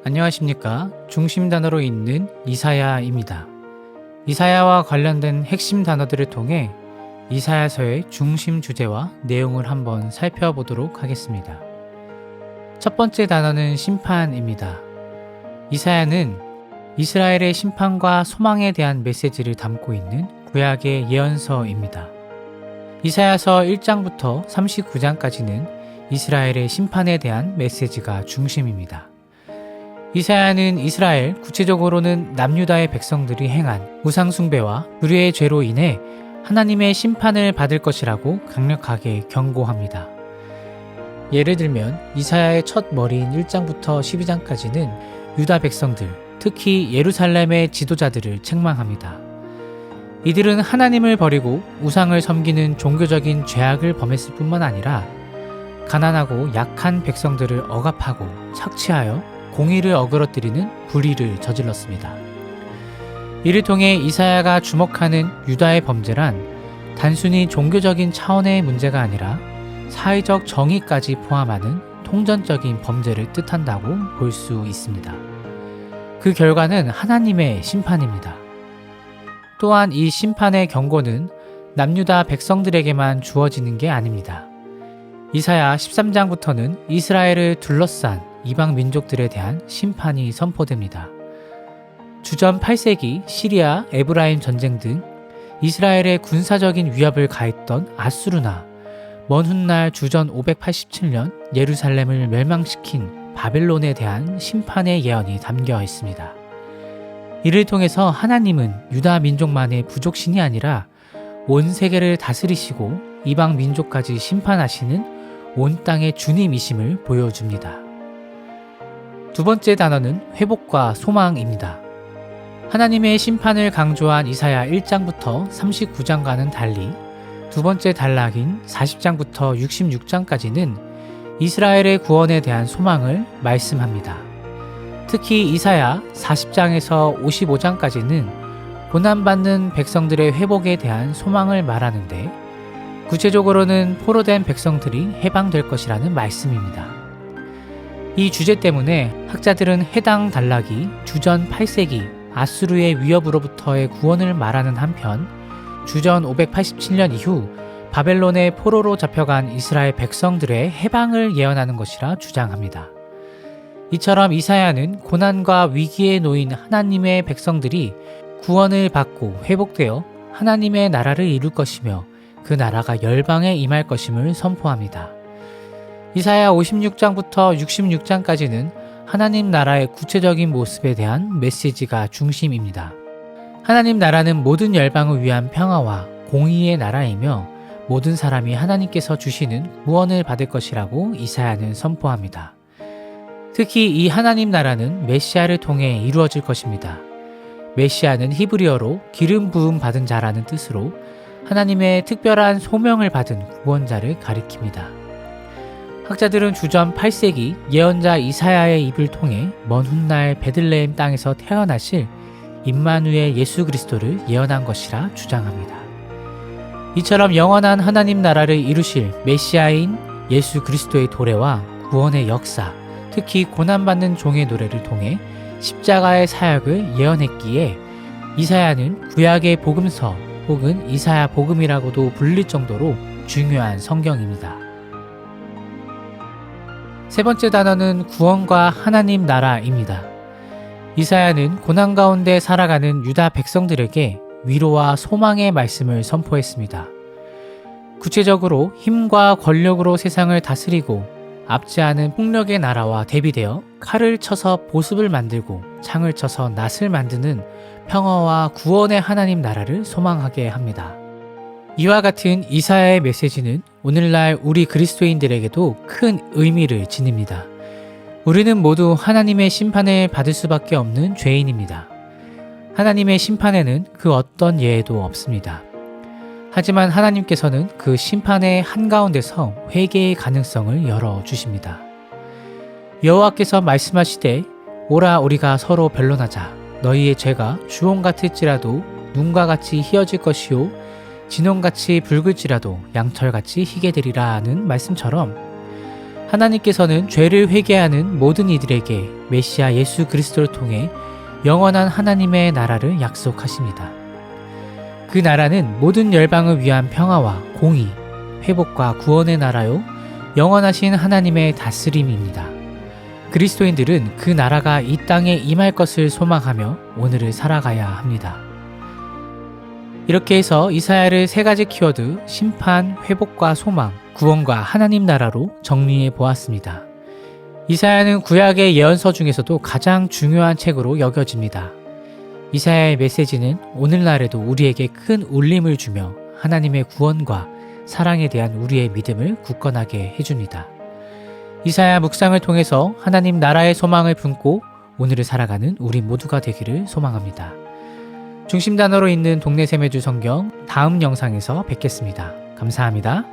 안녕하십니까. 중심 단어로 있는 이사야입니다. 이사야와 관련된 핵심 단어들을 통해 이사야서의 중심 주제와 내용을 한번 살펴보도록 하겠습니다. 첫 번째 단어는 심판입니다. 이사야는 이스라엘의 심판과 소망에 대한 메시지를 담고 있는 구약의 예언서입니다. 이사야서 1장부터 39장까지는 이스라엘의 심판에 대한 메시지가 중심입니다. 이사야는 이스라엘, 구체적으로는 남유다의 백성들이 행한 우상숭배와 불의의 죄로 인해 하나님의 심판을 받을 것이라고 강력하게 경고합니다. 예를 들면 이사야의 첫 머리인 1장부터 12장까지는 유다 백성들, 특히 예루살렘의 지도자들을 책망합니다. 이들은 하나님을 버리고 우상을 섬기는 종교적인 죄악을 범했을 뿐만 아니라 가난하고 약한 백성들을 억압하고 착취하여 공의를 어그러뜨리는 불의를 저질렀습니다. 이를 통해 이사야가 주목하는 유다의 범죄란 단순히 종교적인 차원의 문제가 아니라 사회적 정의까지 포함하는 통전적인 범죄를 뜻한다고 볼 수 있습니다. 그 결과는 하나님의 심판입니다. 또한 이 심판의 경고는 남유다 백성들에게만 주어지는 게 아닙니다. 이사야 13장부터는 이스라엘을 둘러싼 이방 민족들에 대한 심판이 선포됩니다. 주전 8세기 시리아, 에브라임 전쟁 등 이스라엘의 군사적인 위협을 가했던 아수르나 먼 훗날 주전 587년 예루살렘을 멸망시킨 바벨론에 대한 심판의 예언이 담겨 있습니다. 이를 통해서 하나님은 유다 민족만의 부족신이 아니라 온 세계를 다스리시고 이방 민족까지 심판하시는 온 땅의 주님이심을 보여줍니다. 두 번째 단어는 회복과 소망입니다. 하나님의 심판을 강조한 이사야 1장부터 39장과는 달리 두 번째 단락인 40장부터 66장까지는 이스라엘의 구원에 대한 소망을 말씀합니다. 특히 이사야 40장에서 55장까지는 고난받는 백성들의 회복에 대한 소망을 말하는데 구체적으로는 포로된 백성들이 해방될 것이라는 말씀입니다. 이 주제 때문에 학자들은 해당 단락이 주전 8세기 아수르의 위협으로부터의 구원을 말하는 한편 주전 587년 이후 바벨론의 포로로 잡혀간 이스라엘 백성들의 해방을 예언하는 것이라 주장합니다. 이처럼 이사야는 고난과 위기에 놓인 하나님의 백성들이 구원을 받고 회복되어 하나님의 나라를 이룰 것이며 그 나라가 열방에 임할 것임을 선포합니다. 이사야 56장부터 66장까지는 하나님 나라의 구체적인 모습에 대한 메시지가 중심입니다. 하나님 나라는 모든 열방을 위한 평화와 공의의 나라이며 모든 사람이 하나님께서 주시는 구원을 받을 것이라고 이사야는 선포합니다. 특히 이 하나님 나라는 메시아를 통해 이루어질 것입니다. 메시아는 히브리어로 기름 부음 받은 자라는 뜻으로 하나님의 특별한 소명을 받은 구원자를 가리킵니다. 학자들은 주전 8세기 예언자 이사야의 입을 통해 먼 훗날 베들레헴 땅에서 태어나실 임마누엘 예수 그리스도를 예언한 것이라 주장합니다. 이처럼 영원한 하나님 나라를 이루실 메시아인 예수 그리스도의 도래와 구원의 역사, 특히 고난받는 종의 노래를 통해 십자가의 사역을 예언했기에 이사야는 구약의 복음서 혹은 이사야 복음이라고도 불릴 정도로 중요한 성경입니다. 세 번째 단어는 구원과 하나님 나라입니다. 이사야는 고난 가운데 살아가는 유다 백성들에게 위로와 소망의 말씀을 선포했습니다. 구체적으로 힘과 권력으로 세상을 다스리고 앞지 않은 폭력의 나라와 대비되어 칼을 쳐서 보습을 만들고 창을 쳐서 낫을 만드는 평화와 구원의 하나님 나라를 소망하게 합니다. 이와 같은 이사야의 메시지는 오늘날 우리 그리스도인들에게도 큰 의미를 지닙니다. 우리는 모두 하나님의 심판을 받을 수밖에 없는 죄인입니다. 하나님의 심판에는 그 어떤 예외도 없습니다. 하지만 하나님께서는 그 심판의 한가운데서 회개의 가능성을 열어주십니다. 여호와께서 말씀하시되 오라 우리가 서로 변론하자. 너희의 죄가 주홍 같을지라도 눈과 같이 희어질 것이요 진홍같이 붉을지라도 양털같이 희게 되리라 하는 말씀처럼 하나님께서는 죄를 회개하는 모든 이들에게 메시아 예수 그리스도를 통해 영원한 하나님의 나라를 약속하십니다. 그 나라는 모든 열방을 위한 평화와 공의, 회복과 구원의 나라요, 영원하신 하나님의 다스림입니다. 그리스도인들은 그 나라가 이 땅에 임할 것을 소망하며 오늘을 살아가야 합니다. 이렇게 해서 이사야를 세 가지 키워드, 심판, 회복과 소망, 구원과 하나님 나라로 정리해 보았습니다. 이사야는 구약의 예언서 중에서도 가장 중요한 책으로 여겨집니다. 이사야의 메시지는 오늘날에도 우리에게 큰 울림을 주며 하나님의 구원과 사랑에 대한 우리의 믿음을 굳건하게 해줍니다. 이사야 묵상을 통해서 하나님 나라의 소망을 품고 오늘을 살아가는 우리 모두가 되기를 소망합니다. 중심 단어로 있는 동네 샘매주 성경 다음 영상에서 뵙겠습니다. 감사합니다.